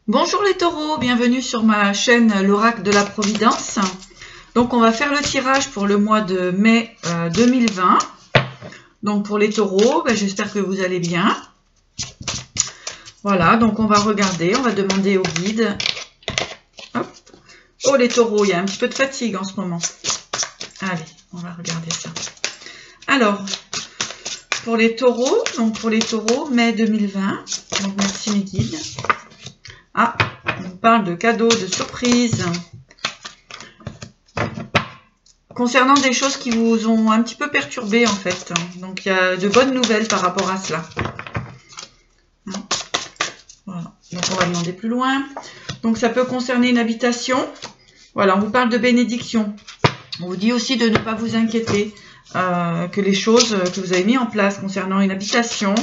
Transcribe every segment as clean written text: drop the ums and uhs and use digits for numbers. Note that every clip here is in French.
Bonjour les taureaux, bienvenue sur ma chaîne l'Oracle de la Providence. Donc on va faire le tirage pour le mois de mai 2020. Donc pour les taureaux, j'espère que vous allez bien. Voilà, donc on va regarder, on va demander au guide. Hop. Oh les taureaux, il y a un petit peu de fatigue en ce moment. Allez, on va regarder ça. Alors, pour les taureaux, mai 2020, donc merci mes guides. Ah, on parle de cadeaux, de surprises. Concernant des choses qui vous ont un petit peu perturbé en fait. Donc il y a de bonnes nouvelles par rapport à cela. Voilà. Donc on va demander plus loin. Donc ça peut concerner une habitation. Voilà, on vous parle de bénédiction. On vous dit aussi de ne pas vous inquiéter. Que les choses que vous avez mis en place concernant une habitation,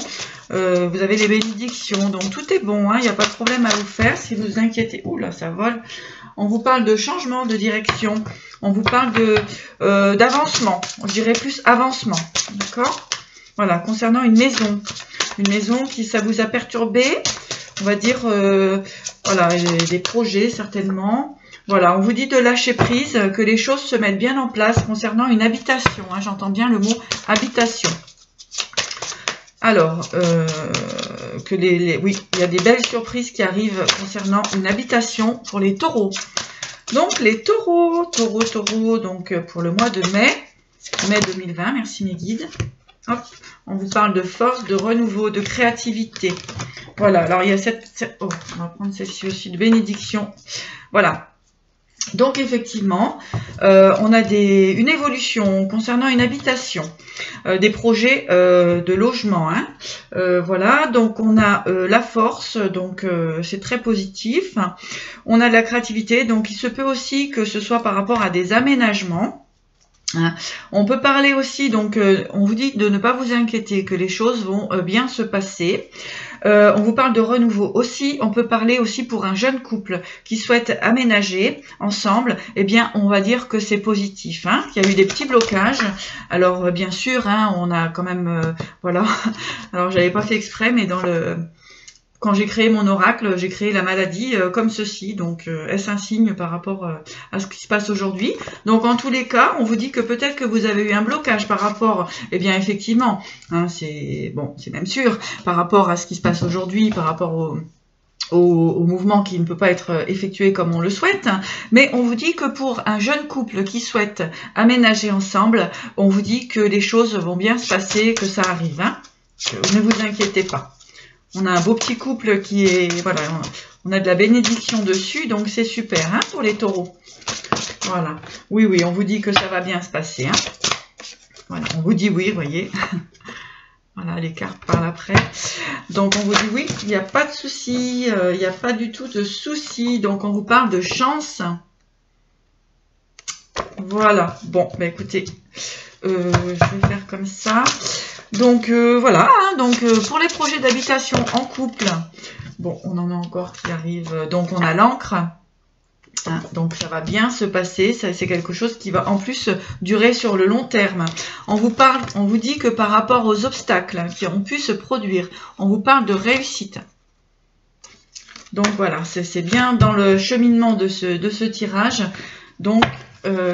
vous avez les bénédictions, donc tout est bon, il n'y a pas de problème à vous faire si vous vous inquiétez. Ouh là, ça vole. On vous parle de changement de direction, on vous parle d'avancement, je dirais plus avancement, d'accord? Voilà, concernant une maison qui ça vous a perturbé, on va dire, voilà, des projets certainement. Voilà, on vous dit de lâcher prise, que les choses se mettent bien en place concernant une habitation. J'entends bien le mot habitation. Alors, oui, il y a des belles surprises qui arrivent concernant une habitation pour les taureaux. Donc, les taureaux, donc pour le mois de mai 2020, merci mes guides. Hop, on vous parle de force, de renouveau, de créativité. Voilà, alors il y a oh, on va prendre celle-ci aussi, de bénédiction. Voilà. Donc effectivement, on a une évolution concernant une habitation, des projets de logement. Voilà, donc on a la force, donc c'est très positif. On a de la créativité, donc il se peut aussi que ce soit par rapport à des aménagements. On peut parler aussi, donc on vous dit de ne pas vous inquiéter, que les choses vont bien se passer. On vous parle de renouveau aussi. On peut parler aussi pour un jeune couple qui souhaite aménager ensemble. Eh bien, on va dire que c'est positif. Il y a eu des petits blocages. Alors, bien sûr, on a quand même... voilà. Alors, j'avais pas fait exprès, mais quand j'ai créé mon oracle, j'ai créé la maladie comme ceci. Donc, est-ce un signe par rapport à ce qui se passe aujourd'hui? Donc, en tous les cas, on vous dit que peut-être que vous avez eu un blocage par rapport, eh bien, effectivement, c'est même sûr, par rapport à ce qui se passe aujourd'hui, par rapport au mouvement qui ne peut pas être effectué comme on le souhaite. Mais on vous dit que pour un jeune couple qui souhaite aménager ensemble, on vous dit que les choses vont bien se passer, que ça arrive. Ne vous inquiétez pas. On a un beau petit couple qui est... Voilà, on a de la bénédiction dessus, donc c'est super pour les taureaux. Voilà. Oui, on vous dit que ça va bien se passer. Voilà, on vous dit oui, voyez. Voilà, les cartes parlent après. Donc, on vous dit oui, il n'y a pas de souci, il n'y a pas du tout de souci. Donc, on vous parle de chance. Voilà. Bon, écoutez, je vais faire comme ça. Donc voilà, donc pour les projets d'habitation en couple, bon, on en a encore qui arrivent, donc on a l'encre, donc ça va bien se passer, c'est quelque chose qui va en plus durer sur le long terme. On vous dit que par rapport aux obstacles qui ont pu se produire, on vous parle de réussite. Donc voilà, c'est bien dans le cheminement de ce tirage, donc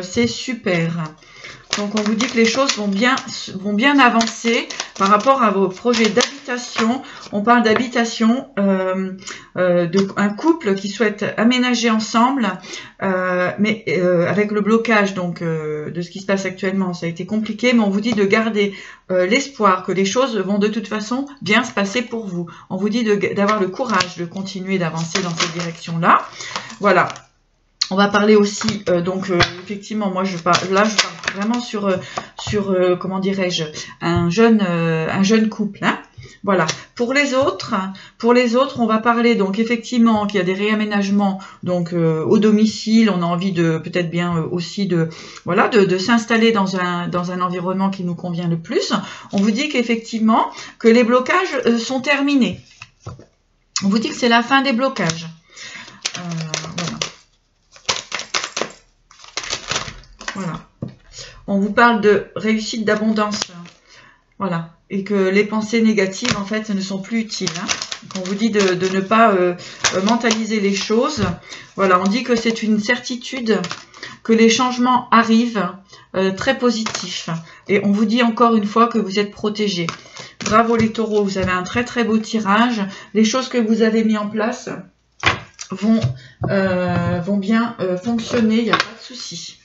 c'est super. Donc, on vous dit que les choses vont bien avancer par rapport à vos projets d'habitation. On parle d'habitation, d'un couple qui souhaite aménager ensemble, mais avec le blocage donc de ce qui se passe actuellement, ça a été compliqué, mais on vous dit de garder l'espoir que les choses vont de toute façon bien se passer pour vous. On vous dit d'avoir le courage de continuer d'avancer dans cette direction-là. Voilà. On va parler aussi, effectivement, moi je parle vraiment sur comment dirais-je, un jeune couple. Voilà. Pour les autres, on va parler donc effectivement qu'il y a des réaménagements donc au domicile. On a envie de peut-être bien aussi de s'installer dans un environnement qui nous convient le plus. On vous dit qu'effectivement que les blocages sont terminés. On vous dit que c'est la fin des blocages. Voilà. On vous parle de réussite, d'abondance. Voilà. Et que les pensées négatives, en fait, ne sont plus utiles. On vous dit de ne pas mentaliser les choses. Voilà, on dit que c'est une certitude que les changements arrivent très positifs. Et on vous dit encore une fois que vous êtes protégés. Bravo les taureaux, vous avez un très très beau tirage. Les choses que vous avez mis en place vont bien fonctionner, il n'y a pas de souci.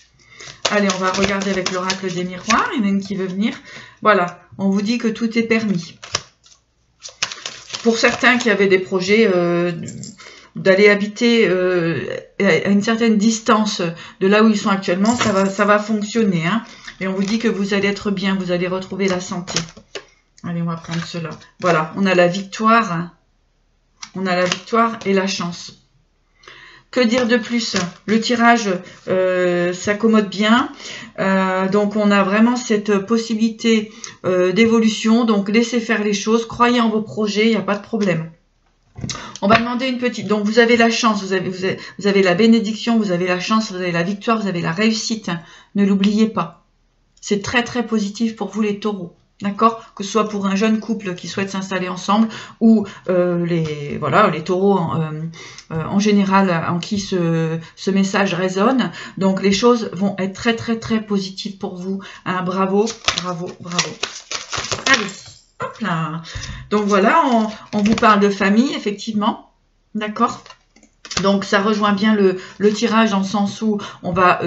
Allez, on va regarder avec l'oracle des miroirs. Il y en a une qui veut venir. Voilà, on vous dit que tout est permis. Pour certains qui avaient des projets d'aller habiter à une certaine distance de là où ils sont actuellement, ça va fonctionner. Hein. Et on vous dit que vous allez être bien, vous allez retrouver la santé. Allez, on va prendre cela. Voilà, on a la victoire. On a la victoire et la chance. Que dire de plus? Le tirage s'accommode bien. Donc, on a vraiment cette possibilité d'évolution. Donc, laissez faire les choses. Croyez en vos projets, il n'y a pas de problème. On va demander une petite... Donc, vous avez la chance, vous avez la bénédiction, vous avez la chance, vous avez la victoire, vous avez la réussite. Ne l'oubliez pas. C'est très, très positif pour vous les taureaux. D'accord? Que ce soit pour un jeune couple qui souhaite s'installer ensemble ou les taureaux en général en qui ce message résonne. Donc les choses vont être très très très positives pour vous. Hein, bravo, bravo, bravo. Allez, hop là. Donc voilà, on vous parle de famille, effectivement. D'accord? Donc ça rejoint bien le tirage dans le sens où on va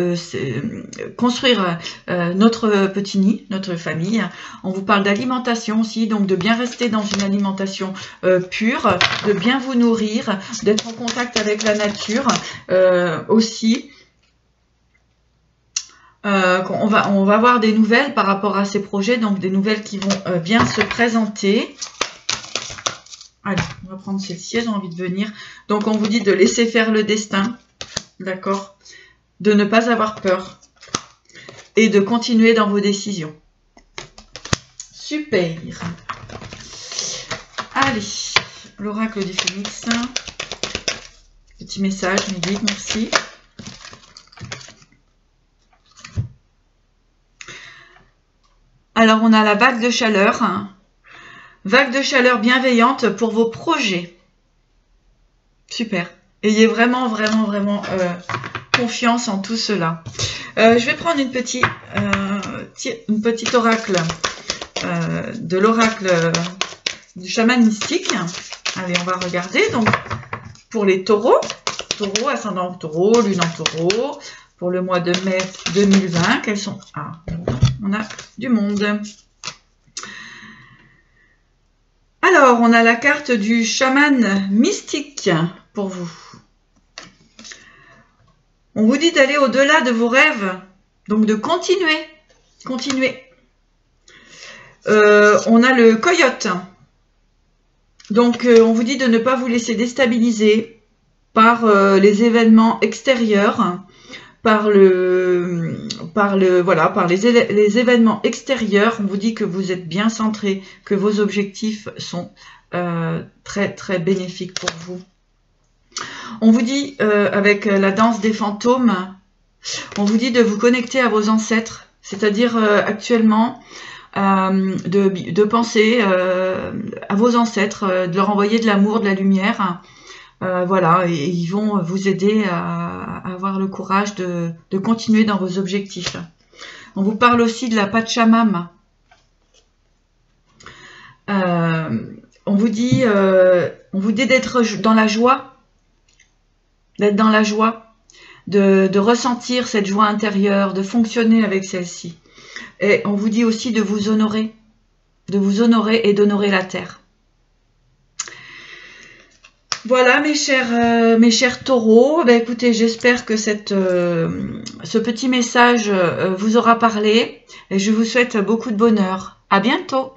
construire notre petit nid, notre famille. On vous parle d'alimentation aussi, donc de bien rester dans une alimentation pure, de bien vous nourrir, d'être en contact avec la nature aussi. On va avoir des nouvelles par rapport à ces projets, donc des nouvelles qui vont bien se présenter. Allez, on va prendre celle-ci, elles ont envie de venir. Donc, on vous dit de laisser faire le destin, d'accord? De ne pas avoir peur et de continuer dans vos décisions. Super. Allez, l'oracle du phénix. Petit message, mes guides, merci. Alors, on a la vague de chaleur. Vague de chaleur bienveillante pour vos projets. Super. Ayez vraiment, vraiment, vraiment confiance en tout cela. Je vais prendre une petite oracle de l'oracle du chaman mystique. Allez, on va regarder. Donc, pour les taureaux, ascendant taureau, lune en taureau, pour le mois de mai 2020, quels sont... Ah, on a du monde. Alors, on a la carte du chaman mystique pour vous. On vous dit d'aller au-delà de vos rêves, donc de continuer. Continuer. On a le coyote. Donc, on vous dit de ne pas vous laisser déstabiliser par les événements extérieurs, par les événements extérieurs. On vous dit que vous êtes bien centré, que vos objectifs sont très très bénéfiques pour vous. On vous dit avec la danse des fantômes, on vous dit de vous connecter à vos ancêtres, c'est-à-dire actuellement de penser à vos ancêtres, de leur envoyer de l'amour, de la lumière. Voilà, et ils vont vous aider à avoir le courage de continuer dans vos objectifs. On vous parle aussi de la Pachamama. On vous dit d'être dans la joie, de ressentir cette joie intérieure, de fonctionner avec celle-ci. Et on vous dit aussi de vous honorer et d'honorer la terre. Voilà mes chers taureaux, ben, écoutez, j'espère que ce petit message vous aura parlé et je vous souhaite beaucoup de bonheur. À bientôt.